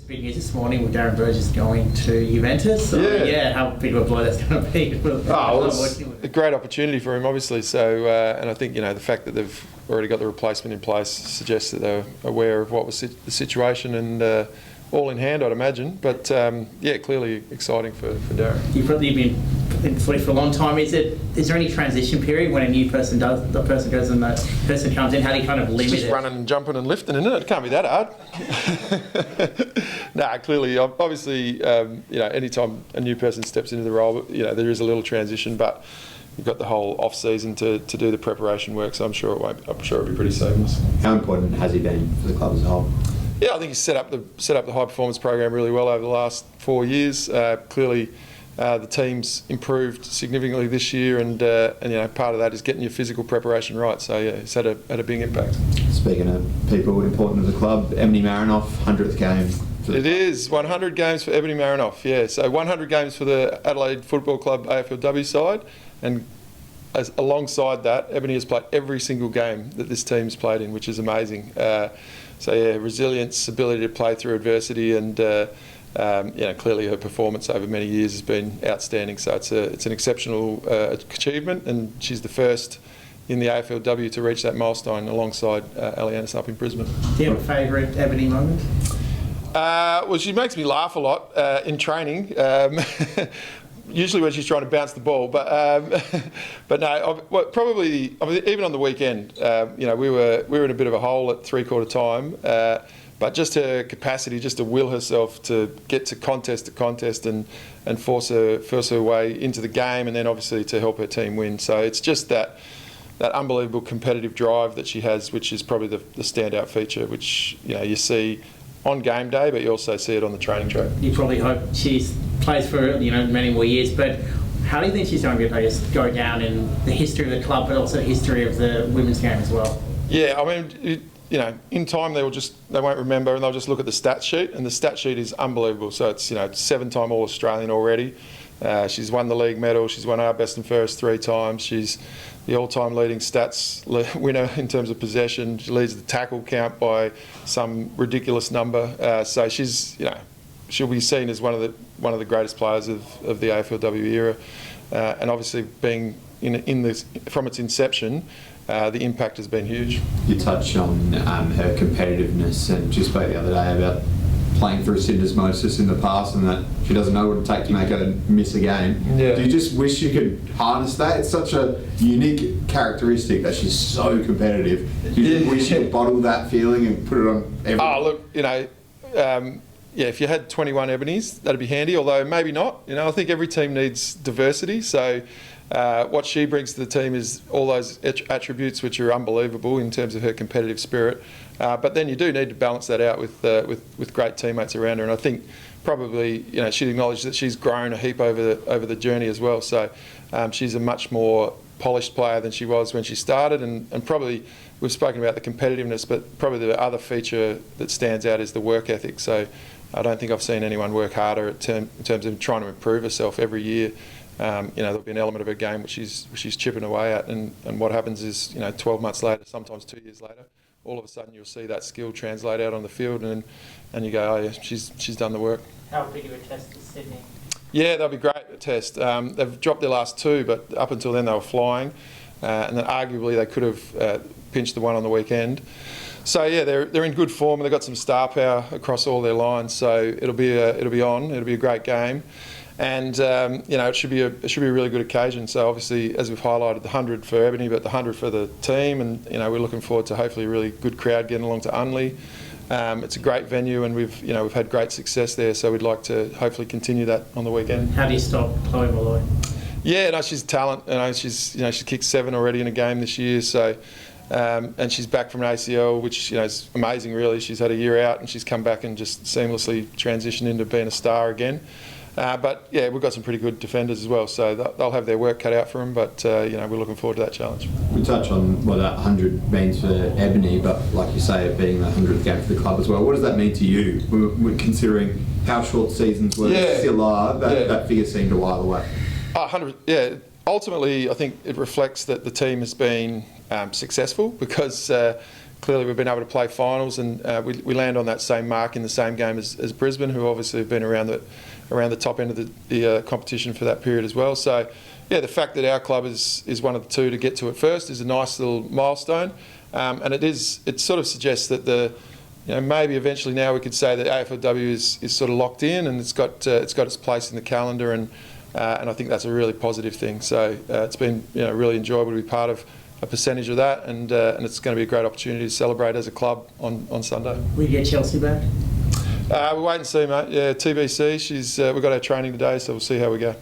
Big news this morning with Darren Burgess going to Juventus. So, yeah, how big of a blow that's going to be. It's a great opportunity for him, obviously. So, and I think the fact that they've already got the replacement in place suggests that they're aware of what was the situation and all in hand, I'd imagine. But clearly exciting for Darren. You've been in footy for a long time. Is there any transition period when a new person goes and the person comes in? How do you kind of limit it's just it? Running and jumping and lifting, isn't it? It can't be that hard. Clearly, obviously, anytime a new person steps into the role, there is a little transition, but you've got the whole off season to do the preparation work. So I'm sure it'll be pretty seamless. How important has he been for the club as a whole? Yeah, I think he's set up the high performance program really well over the last 4 years. Clearly, the team's improved significantly this year, and part of that is getting your physical preparation right. So yeah, it's had a big impact. Speaking of people important to the club, Ebony Marinoff, 100th game. It is 100 games for Ebony Marinoff. Yeah, so 100 games for the Adelaide Football Club AFLW side, and alongside that, Ebony has played every single game that this team's played in, which is amazing. Resilience, ability to play through adversity, and clearly her performance over many years has been outstanding. So it's an exceptional achievement, and she's the first in the AFLW to reach that milestone alongside Alianis up in Brisbane. Do you have a favourite Ebony moment? Well, she makes me laugh a lot in training. Usually when she's trying to bounce the ball, but no. Probably even on the weekend, we were in a bit of a hole at three-quarter time, but just her capacity, just to will herself to get to contest and force her way into the game, and then obviously to help her team win. So it's just that unbelievable competitive drive that she has, which is probably the standout feature, which you see on game day, but you also see it on the training track. You probably hope she plays for many more years, but how do you think she's going to go down in the history of the club, but also the history of the women's game as well? Yeah, I mean, in time they won't remember, and they'll just look at the stat sheet, and the stat sheet is unbelievable. So it's 7-time All-Australian already. She's won the league medal. She's won our best and fairest 3 times. She's the all-time leading stats winner in terms of possession. She leads the tackle count by some ridiculous number. So she'll be seen as one of the greatest players of the AFLW era, and obviously being from its inception, the impact has been huge. You touched on her competitiveness, and she spoke the other day about playing through syndesmosis in the past and that she doesn't know what it takes to make her miss a game. Yeah. Do you just wish you could harness that? It's such a unique characteristic that she's so competitive. Do you just wish you could bottle that feeling and put it on everyone? Oh, look, if you had 21 Ebonies, that'd be handy, although maybe not. I think every team needs diversity. So what she brings to the team is all those attributes which are unbelievable in terms of her competitive spirit. But then you do need to balance that out with great teammates around her. And I think probably she'd acknowledge that she's grown a heap over the journey as well. So she's a much more polished player than she was when she started, and probably we've spoken about the competitiveness, but probably the other feature that stands out is the work ethic. So I don't think I've seen anyone work harder in terms of trying to improve herself every year. There'll be an element of her game which she's chipping away at, and what happens is 12 months later, sometimes 2 years later, all of a sudden you'll see that skill translate out on the field, and you go, oh yeah, she's done the work. How big of a test is Sydney? Yeah, they'll be great at test. They've dropped their last 2, but up until then they were flying, and then arguably they could have pinched the one on the weekend. So yeah, they're in good form, and they've got some star power across all their lines. So it'll be a great game. And it should be a really good occasion. So obviously, as we've highlighted, the 100 for Ebony, but the 100 for the team, and we're looking forward to hopefully a really good crowd getting along to Unley. It's a great venue, and we've had great success there. So we'd like to hopefully continue that on the weekend. How do you stop Chloe Molloy? Yeah, no, she's talent. She's kicked 7 already in a game this year. So. And she's back from an ACL, which is amazing. Really, she's had a year out, and she's come back and just seamlessly transitioned into being a star again. But yeah, we've got some pretty good defenders as well, so they'll have their work cut out for them. But we're looking forward to that challenge. We touch on what that 100 means for Ebony, but like you say, it being the 100th game for the club as well. What does that mean to you? We're considering how short seasons still are. That figure seemed a while away. 100. Yeah. Ultimately, I think it reflects that the team has been successful, because clearly we've been able to play finals, and we land on that same mark in the same game as Brisbane, who obviously have been around the top end of the competition for that period as well. So, yeah, the fact that our club is one of the two to get to it first is a nice little milestone, and it sort of suggests that maybe eventually now we could say that AFLW is sort of locked in, and it's got its place in the calendar, and I think that's a really positive thing. So it's been really enjoyable to be part of a percentage of that, and it's going to be a great opportunity to celebrate as a club on Sunday. Will you get Chelsea back? We'll wait and see, mate. Yeah, TBC. We've got our training today, so we'll see how we go.